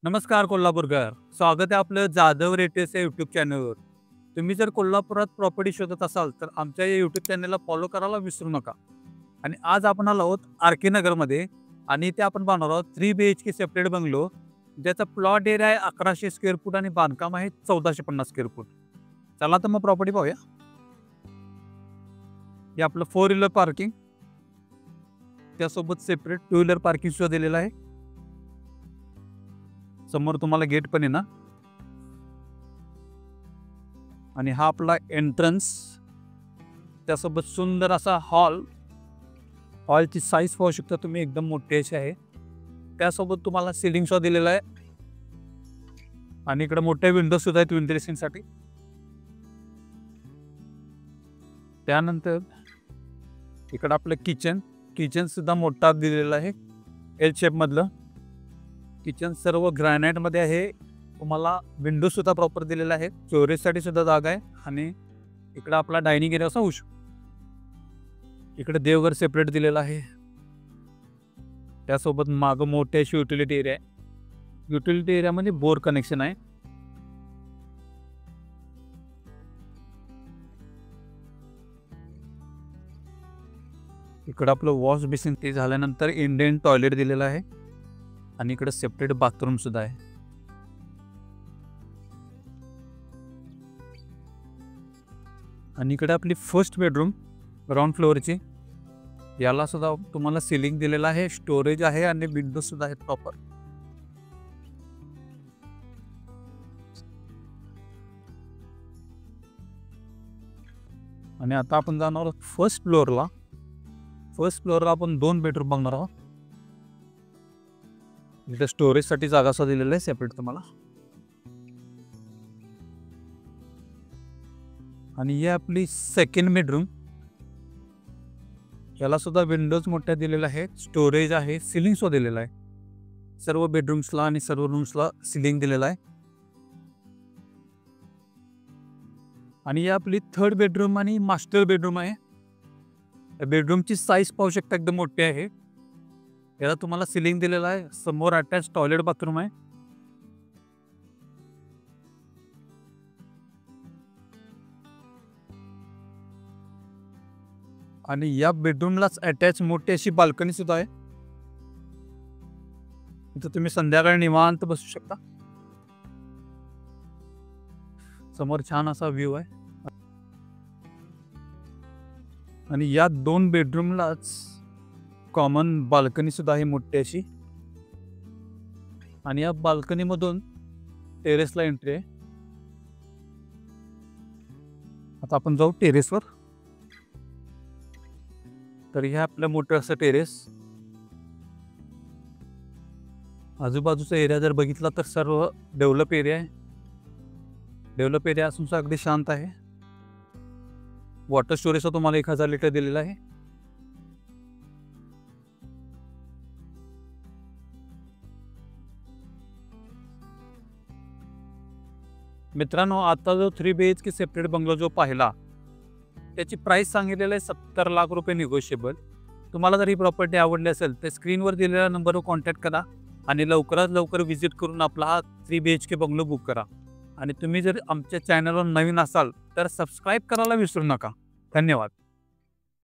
नमस्कार कोल्हापूरकर. स्वागत आहे आपलं जाधव रेटेस या यूट्यूब चॅनलवर. तुम्ही जर कोल्हापुरात प्रॉपर्टी शोधत असाल तर आमच्या या यूट्यूब चॅनलला फॉलो करायला विसरू नका. आणि आज आपण आलो आहोत आर के नगरमध्ये आणि इथे आपण बांधणार आहोत 3 BHK सेपरेट बंगलो, ज्याचा प्लॉट एरिया आहे 1100 स्क्वेअर फूट आणि बांधकाम आहे 1450 स्क्वेअर फूट. चला तर मग प्रॉपर्टी पाहूया. हे आपलं 4 व्हीलर पार्किंग, त्यासोबत सेपरेट 2 व्हीलर पार्किंग सुद्धा दिलेलं आहे. समोर तुम्हाला गेट पण आहे ना. आणि हा आपला एंट्रन्स, त्यासोबत सुंदर असा हॉलची साईज पाहू शकता तुम्ही, एकदम मोठी अशी आहे. त्यासोबत तुम्हाला सिलिंग सुद्धा दिलेला आहे आणि इकडे मोठ्या विंडो सुद्धा आहेत वेंटिलेशन साठी. त्यानंतर इकडे आपलं किचन सुद्धा मोठा दिलेला आहे, एल शेप मधलं किचन. सर्व ग्रॅनाइट मध्ये आहे. तुम्हाला विंडो सुद्धा प्रॉपर दिलेला आहे, स्टोरेज साठी सुद्धा जागा आहे. आणि इकडे आपला डायनिंग एरिया असा होऊ शकतो. इकडे देवघर सेपरेट दिलेला आहे. त्यासोबत मागं मोठे अशी युटिलिटी एरिया आहे. युटिलिटी एरियामध्ये बोर कनेक्शन आहे. इकडे आपलं वॉश बेसिन ते झाल्यानंतर इंडियन टॉयलेट दिलेलं आहे आणि इकडे सेपरेट बाथरूम सुद्धा आहे. आणि इकडे आपली फर्स्ट बेडरूम ग्राउंड फ्लोअरची, याला सुद्धा तुम्हाला सिलिंग दिलेला आहे, स्टोरेज आहे आणि विंडो सुद्धा आहेत प्रॉपर. आणि आता आपण जाणार आहोत फर्स्ट फ्लोअरला आपण 2 बेडरूम बघणार आहोत. इथे स्टोरेज साठी जागा सुद्धा दिलेला आहे सेपरेट तुम्हाला. आणि ही आपली सेकंड बेडरूम, याला सुद्धा विंडोज मोठ्या दिलेल्या आहेत, स्टोरेज आहे, सिलिंग सुद्धा दिलेला आहे. सर्व बेडरूम्सला आणि सर्व रूम्सला सिलिंग दिलेला आहे. आणि ही आपली थर्ड बेडरूम आणि मास्टर बेडरूम आहे. बेडरूमची साईज पाहू शकता, एकदम मोठी आहे. याला तुम्हाला सिलिंग दिलेला आहे. समोर अटॅच टॉयलेट बाथरूम आहे. आणि या बेडरूमलाच अटॅच मोठी अशी बाल्कनी सुद्धा आहे. इथं तुम्ही संध्याकाळी निवांत बसू शकता. समोर छान असा व्ह्यू आहे. आणि या 2 बेडरूमलाच कॉमन बाल्कनी सुद्धा आहे मोठी अशी. आणि या बाल्कनी मधून टेरेसला एंट्री आहे. आता आपण जाऊ टेरेसवर. तर हे आपलं मोठं असं टेरेस. आजूबाजूचा एरिया जर बघितला तर सर्व डेव्हलप एरिया आहे. डेव्हलप एरिया असून अगदी शांत आहे. वॉटर स्टोरेज तुम्हाला 1000 लिटर दिलेला आहे. मित्रांनो, आता जो 3 BHK सेपरेट बंगलो जो पाहिला, त्याची प्राइस सांगितलेलं आहे 70 लाख रुपये निगोशिएबल. तुम्हाला जर ही प्रॉपर्टी आवडली असेल तर स्क्रीनवर दिलेल्या नंबरवर कॉन्टॅक्ट करा आणि लवकरात लवकर व्हिजिट करून आपला हा 3 BHK बंगलो बुक करा. आणि तुम्ही जर आमच्या चॅनलवर नवीन असाल तर सबस्क्राईब करायला विसरू नका. धन्यवाद.